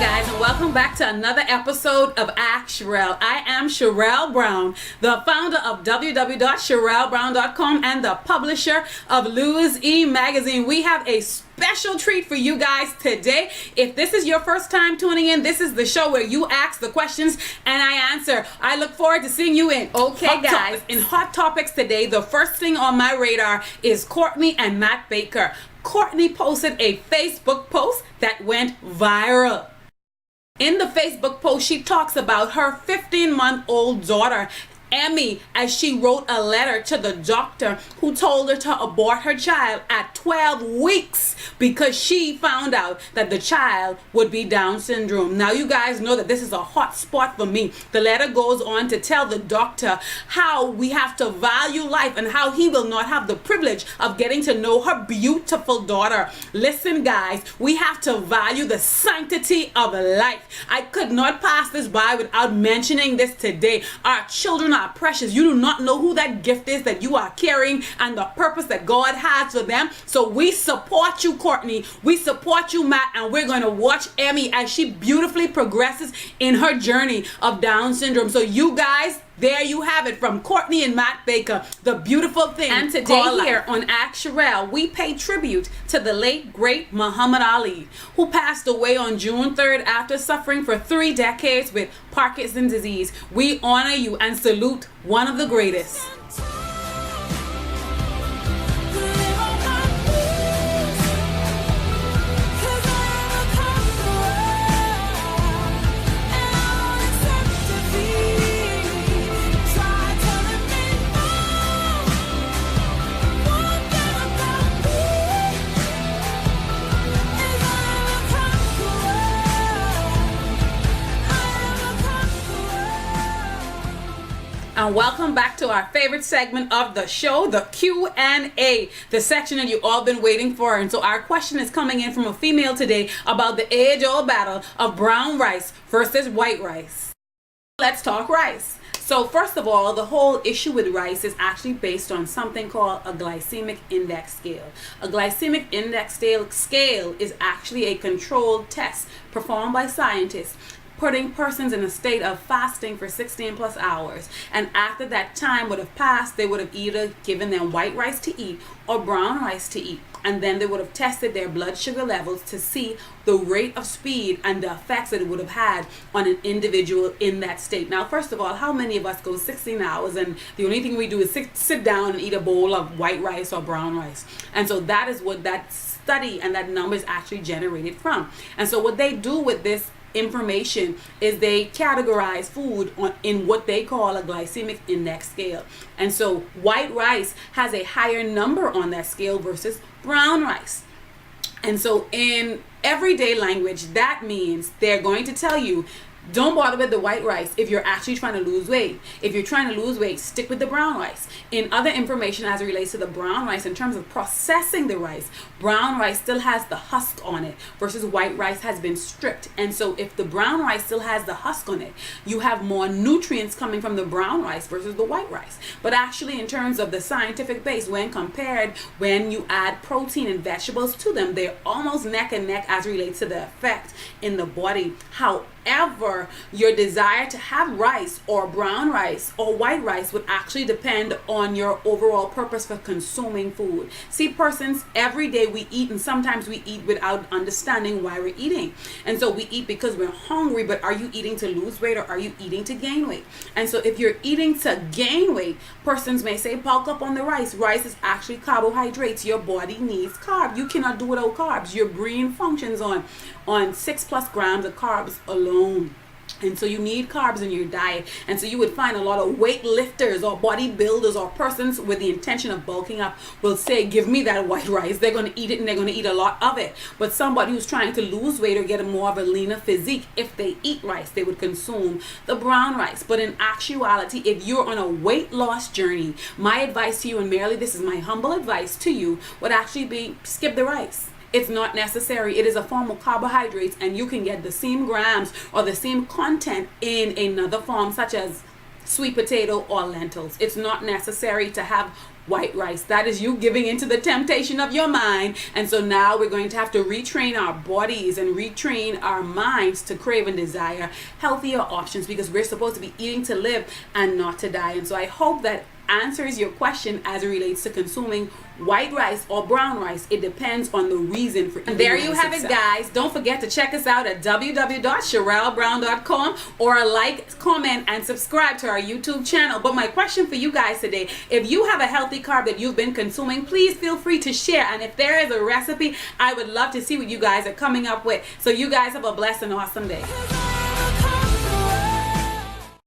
guys, and welcome back to another episode of Ask Sherell. I am Sherell Brown, the founder of www.sherellbrown.com and the publisher of Lose E Magazine. We have a special treat for you guys today. If this is your first time tuning in, this is the show where you ask the questions and I answer. I look forward to seeing you in. Okay, guys, in Hot Topics today, the first thing on my radar is Courtney and Matt Baker. Courtney posted a Facebook post that went viral. In the Facebook post, she talks about her 15-month-old daughter, Emmy, as she wrote a letter to the doctor who told her to abort her child at 12 weeks because she found out that the child would be Down syndrome. Now, you guys know that this is a hot spot for me. The letter goes on to tell the doctor how we have to value life and how he will not have the privilege of getting to know her beautiful daughter. Listen, guys, we have to value the sanctity of life. I could not pass this by without mentioning this today. Our children are precious. You do not know who that gift is that you are carrying and the purpose that God has for them. So we support you, Courtney. We support you, Matt, and we're going to watch Emmy as she beautifully progresses in her journey of Down syndrome. So you guys, there you have it from Courtney and Matt Baker, the beautiful thing. And today here on Ask Sherell, we pay tribute to the late, great Muhammad Ali, who passed away on June 3rd after suffering for 3 decades with Parkinson's disease. We honor you and salute one of the greatest. And welcome back to our favorite segment of the show, the Q&A, the section that you've all been waiting for. And so our question is coming in from a female today about the age-old battle of brown rice versus white rice. Let's talk rice. So first of all, the whole issue with rice is actually based on something called a glycemic index scale. A glycemic index scale is actually a controlled test performed by scientists putting persons in a state of fasting for 16 plus hours, and after that time would have passed, they would have either given them white rice to eat or brown rice to eat, and then they would have tested their blood sugar levels to see the rate of speed and the effects that it would have had on an individual in that state. Now, first of all, how many of us go 16 hours and the only thing we do is sit down and eat a bowl of white rice or brown rice? And so that is what that study and that number is actually generated from. And so what they do with this information is they categorize food in what they call a glycemic index scale. And so white rice has a higher number on that scale versus brown rice. And so in everyday language, that means they're going to tell you, don't bother with the white rice if you're actually trying to lose weight. If you're trying to lose weight, stick with the brown rice. In other information as it relates to the brown rice, in terms of processing the rice, brown rice still has the husk on it versus white rice has been stripped. And so if the brown rice still has the husk on it, you have more nutrients coming from the brown rice versus the white rice. But actually, in terms of the scientific base, when compared, when you add protein and vegetables to them, they're almost neck and neck as it relates to the effect in the body. However, your desire to have rice or brown rice or white rice would actually depend on your overall purpose for consuming food. See, persons, every day we eat, and sometimes we eat without understanding why we're eating. And so we eat because we're hungry, but are you eating to lose weight or are you eating to gain weight? And so if you're eating to gain weight, persons may say, bulk up on the rice. Rice is actually carbohydrates. Your body needs carbs. You cannot do without carbs. Your brain functions on 6+ grams of carbs alone. And so you need carbs in your diet. And so you would find a lot of weightlifters or bodybuilders or persons with the intention of bulking up will say, give me that white rice. They're going to eat it and they're going to eat a lot of it. But somebody who's trying to lose weight or get a more of a leaner physique, if they eat rice, they would consume the brown rice. But in actuality, if you're on a weight loss journey, my advice to you, and merely this is my humble advice to you, would actually be skip the rice. It's not necessary. It is a form of carbohydrates, and you can get the same grams or the same content in another form, such as sweet potato or lentils. It's not necessary to have white rice. That is you giving into the temptation of your mind. And so now we're going to have to retrain our bodies and retrain our minds to crave and desire healthier options, because we're supposed to be eating to live and not to die. And so I hope that answers your question as it relates to consuming white rice or brown rice. It depends on the reason for eating. And there you have it, guys. Don't forget to check us out at www.sherellbrown.com, or like, comment, and subscribe to our YouTube channel. But my question for you guys today, if you have a healthy carb that you've been consuming, please feel free to share. And if there is a recipe, I would love to see what you guys are coming up with. So you guys have a blessed and awesome day.